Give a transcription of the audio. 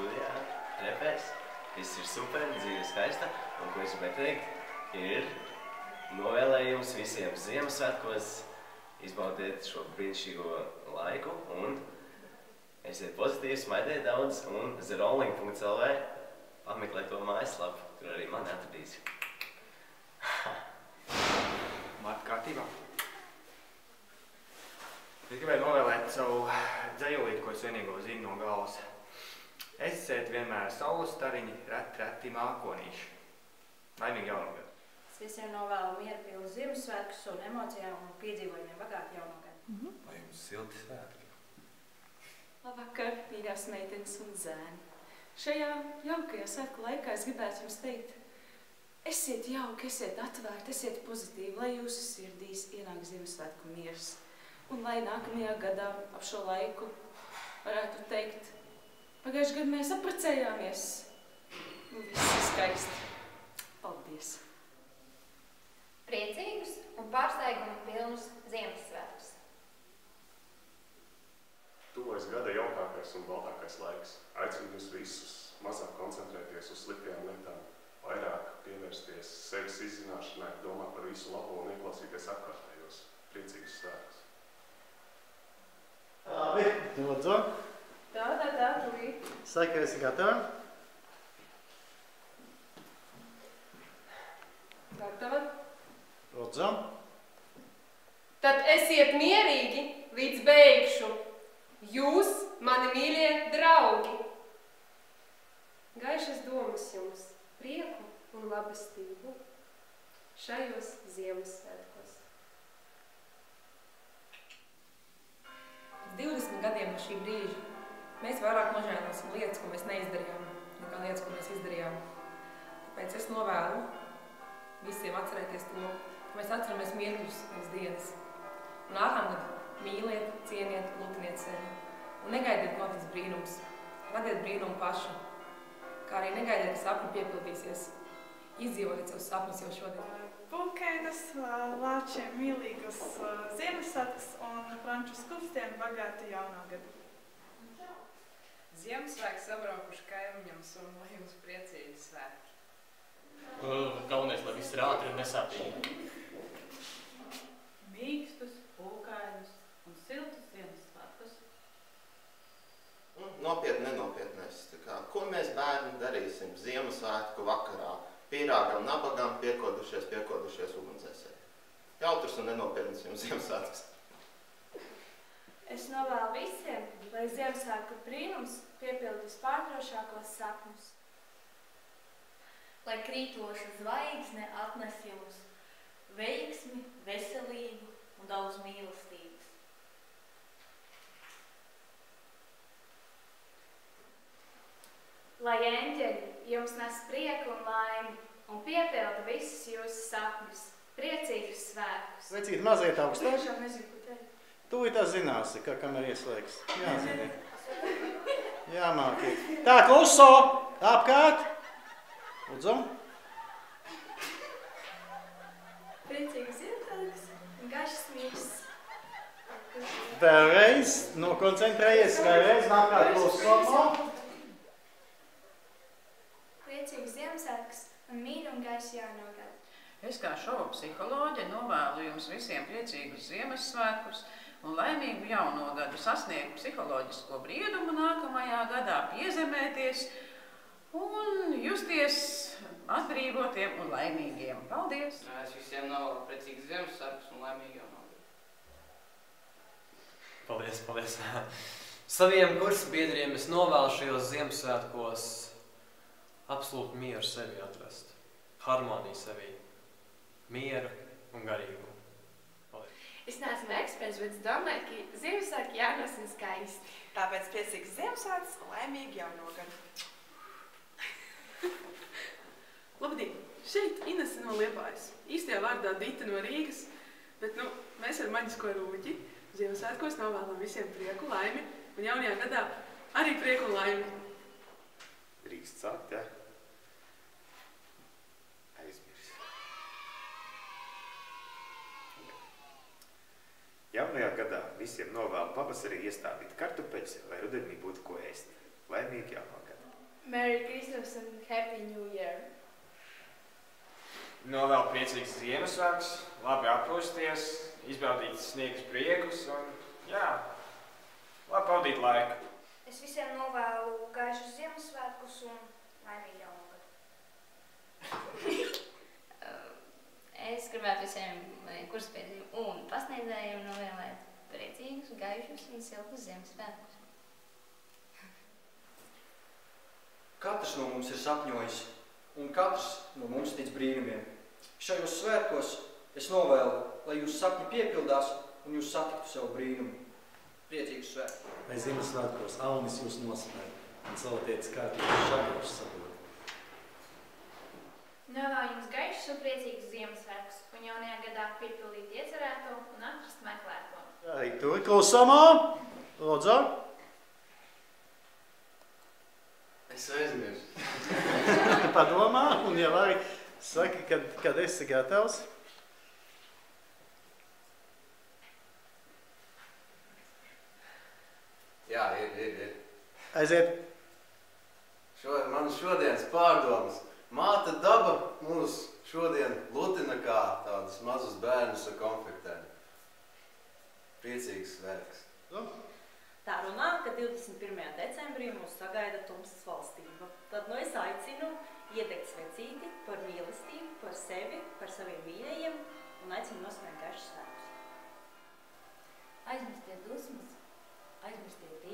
studijā, repēs. Viss ir super, dzīve skaista. Un ko es gribēju teikt, ir novēlējums visiem Ziemassvētkos. Izbaudiet šo brīnišķīgo laiku un esiet pozitīvi, smaidiet daudz un therolling.lv apmeklēt to mājaslapu. Tur arī mani atradīs. Marta kārtībā. Es gribēju novēlēt savu dzejolīti, ko es vienīgo zinu no galvas. Esiet vienmēr saules stariņi, reti mākonīši. Laimīgi jauno gadu. Es visiem novēlu mieru pilnu Ziemassvētkus un emocijām un piedzīvojumiem bagātu jauno gadu. Lai jums silti svētki. Labvakar, mīļās meitenes un zēni. Šajā jaukajā svētku laikā es gribētu jums teikt, esiet jauki, esiet atvērti, esiet pozitīvi, lai jūsu sirdīs ienāk Ziemassvētku miers. Un lai nākamajā gadā ap šo laiku varētu teikt, pagājušajā gadā mēs apprecējāmies. Un viss ir skaisti. Paldies! Priecīgus un pārsteigumu pilnus Ziemassvētkus. Tuvojas gada jaukākais un baltākais laiks. Aicinu jūs visus mazāk koncentrēties uz sliktajām lietām, vairāk pievērsties sevis izzināšanai, domāt par visu labo un ieklausīties apkārtējos. Priecīgus svētkus! Labi, lūdzu. Tā, tūlīt. Saka, esi gatava? Gatava. Lūdzu. Tad esiet mierīgi, līdz beigšu. Jūs, mani mīļie draugi. Gaišas domas jums, prieku un labestību šajos Ziemassvētkos. 20 gadiem no šī brīža mēs vairāk nožēlosim lietas, ko mēs neizdarījām, nekā lietas, ko mēs izdarījām. Tāpēc es novēlu visiem atcerēties to, ka mēs atceramies mirkļus pēc dienas. Un nākamgad mīliet, cieniet, lūtiniet sevi. Un negaidiet notiks brīnums. Radiet brīnumu paši. Kā arī negaidiet, ka sapni piepildīsies. Izdzīvojiet savus sapņus jau šodien. Pulkainas, lāčiem mīlīgus Ziemassvētkus un frančus kustiem bagātu jauno gadu. Ziemassvētki sabraukuši kaimiņams un lai jums priecīgi svētki. Galvenais, lai viss ir ātri un nesāpīgi. Mīkstus, pulkainus un siltus Ziemassvētkus. Nopietni, nenopietnēs. Ko mēs bērni darīsim Ziemassvētku vakarā? Pīrāgam, nabagam, piekodušies ugunsdzēsēji. Jautrs un nenopietns jums Ziemassvētkus. Es novēlu visiem, lai Ziemassvētku brīnums piepildīs pārdrošākos sapņus. Lai krītoša zvaigzne atnes jums veiksmi, veselību un daudz mīlestības. Lai eņģeļi jums nes prieku un laimi un piepilda visus jūsu sapņus. Priecīgus svētkus! Sveicīt, maziet augstāk! Tiešām nezinu, ko teikt. Tūlītā zināsi, ka kamēr ieslēgs. Jāzini. Jāmāki. Tā, kluso! Apkārt! Lūdzu. Priecīgus Ziemassvētkus un gaišas mīļas. Vēlreiz, nokoncentrējies, vēlreiz, nākāt kluso. Priecīgus Ziemassvētkus un mīļu un gaišu jauno gadu. Es kā šova psiholoģe novēlu jums visiem priecīgus Ziemassvētkus un laimīgu jauno gadu, sasniegt psiholoģisko briedumu nākamajā gadā, piezemēties un justies atbrīvotiem un laimīgiem. Paldies! Es visiem novēlu priecīgus Ziemassvētkus un laimīgu jauno gadu. Paldies, paldies! Saviem kursabiedriem es novēlu šajos Ziemassvētkos absolūti mieru sevi atrast, harmoniju sevi, mieru un garīgumu. Paldies. Es neesmu eksperts, bet es domāju, ka Ziemassvētki jānosin skaisti. Tāpēc priecīgs Ziemassvētkus un laimīgi jauno gadu. Labdien! Šeit Inese no Liepājas. Īstajā vārdā Dita no Rīgas, bet mēs ar maģisko rūģi Ziemassvētkos novēlam visiem prieku, laimi un jaunajā gadā arī prieku un laimi. Drīkst sākt, ja? Aizmirs. Jaunajā gadā visiem novēlu pavasarī iestādīt kartupeļus, lai rudenī būtu ko ēst. Laimīgi jauno gadu! Merry Christmas and Happy New Year! Novēl priecīgs Ziemassvētkus, labi atpūsties, izbaudīt sniegus priekus un, jā, labi pavadīt laiku. Es visiem novēlu gaišus Ziemassvētkus un laimīgu jauno gadu. Es gribētu visiem kursbiedriem un pasniedzējiem novēlēt priecīgus, gaišus un siltus Ziemassvētkus. Katrs no mums ir sapņojis, un katrs no mums tic brīnumiem. Šajos svētkos es novēlu, lai jūsu sapņi piepildās un jūs satiktu savu brīnumu. Priecīgus svētkus! Lai Ziemassvētkos Alnis jūs nosmēr un salatietis kārtības šakarus sabūtu. Novēlu jums gaišus un priecīgus Ziemassvētkus un jaunajā gadā piepildīt iecerēto un atrast meklēto. Arī tur klusumā, lūdzu. Es aizmirsu. Padomā un jau arī saki, kad esi gatavs. Jā, ir. Aiziet. Man šodienas pārdomas. Māte daba mūs šodien lutina kā tādus mazus bērnus ar konfektēm. Priecīgs svētks. Tā runā, ka 21. decembrī mūs sagaida tumsas valstība. Tad es aicinu iedegt svecīti par mīlestību, par sevi, par saviem mīļajiem un aicinu nosvinēt gaišus svētkus. Aizmirstiet dusmas, aizmirstiet